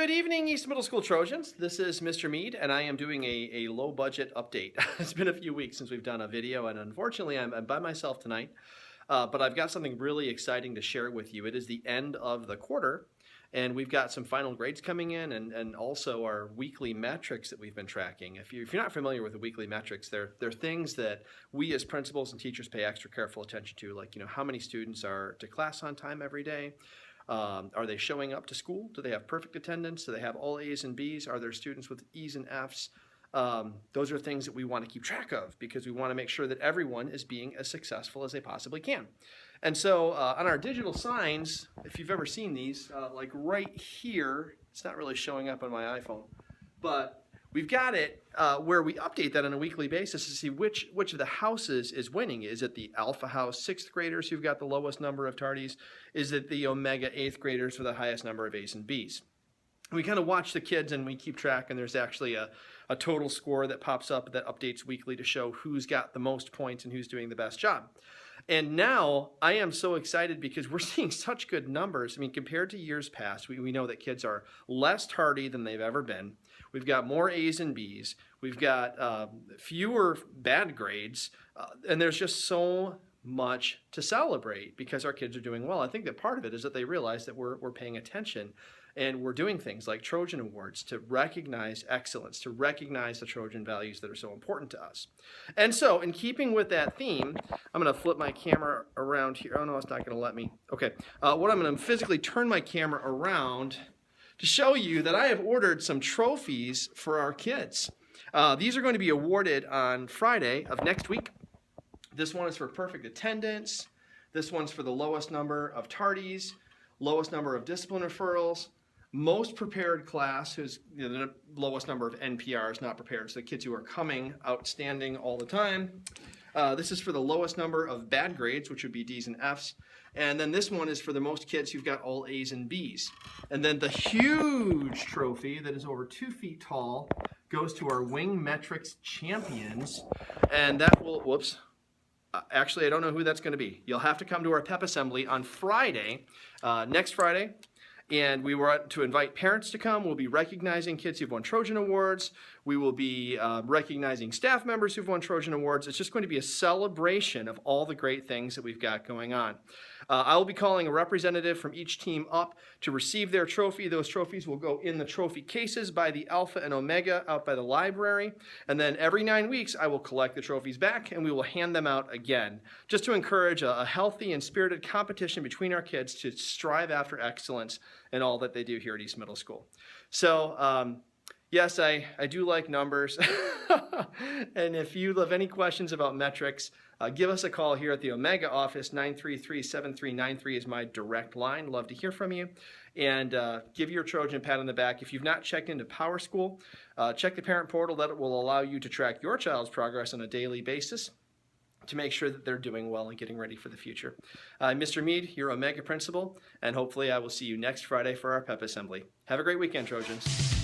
Good evening, East Middle School Trojans. This is Mr. Mead, and I am doing a low-budget update. It's been a few weeks since we've done a video, and unfortunately, I'm by myself tonight. But I've got something really exciting to share with you. It is the end of the quarter, and we've got some final grades coming in, and also our weekly metrics that we've been tracking. If you're not familiar with the weekly metrics, they're things that we as principals and teachers pay extra careful attention to, like how many students are to class on time every day. Are they showing up to school? Do they have perfect attendance? Do they have all A's and B's? Are there students with E's and F's? Those are things that we want to keep track of because we want to make sure that everyone is being as successful as they possibly can. And so on our digital signs, if you've ever seen these, like right here, it's not really showing up on my iPhone, but we've got it where we update that on a weekly basis to see which of the houses is winning. Is it the Alpha House 6th graders who've got the lowest number of tardies? Is it the Omega 8th graders with the highest number of A's and B's? We kind of watch the kids and we keep track, and there's actually a total score that pops up that updates weekly to show who's got the most points and who's doing the best job. And now I am so excited because we're seeing such good numbers. I mean, compared to years past, we know that kids are less tardy than they've ever been. We've got more A's and B's. We've got fewer bad grades. And there's just so much to celebrate because our kids are doing well. I think that part of it is that they realize that we're paying attention. And we're doing things like Trojan Awards to recognize excellence, to recognize the Trojan values that are so important to us. And so, in keeping with that theme, I'm going to flip my camera around here. Oh, no, it's not going to let me. Okay. What I'm going to physically turn my camera around to show you that I have ordered some trophies for our kids. These are going to be awarded on Friday of next week. This one is for perfect attendance. This one's for the lowest number of tardies, lowest number of discipline referrals, most prepared class, who's the lowest number of NPRs, not prepared, so the kids who are coming outstanding all the time. This is for the lowest number of bad grades, which would be D's and F's. And then this one is for the most kids who've got all A's and B's. And then the huge trophy that is over 2 feet tall goes to our Wing Metrics champions. And that will, whoops. Actually, I don't know who that's going to be. You'll have to come to our PEP assembly on Friday, next Friday. And we want to invite parents to come. We'll be recognizing kids who've won Trojan Awards. We will be recognizing staff members who've won Trojan Awards. It's just going to be a celebration of all the great things that we've got going on. I will be calling a representative from each team up to receive their trophy. Those trophies will go in the trophy cases by the Alpha and Omega out by the library. And then every 9 weeks, I will collect the trophies back and we will hand them out again, just to encourage a healthy and spirited competition between our kids to strive after excellence in all that they do here at East Middle School. So, yes, I do like numbers. And if you have any questions about metrics, give us a call here at the Omega office. 933-7393 is my direct line. Love to hear from you. And give your Trojan a pat on the back. If you've not checked into Power School, check the parent portal. That will allow you to track your child's progress on a daily basis to make sure that they're doing well and getting ready for the future. Mr. Mead, your Omega principal, and hopefully I will see you next Friday for our PEP assembly. Have a great weekend, Trojans.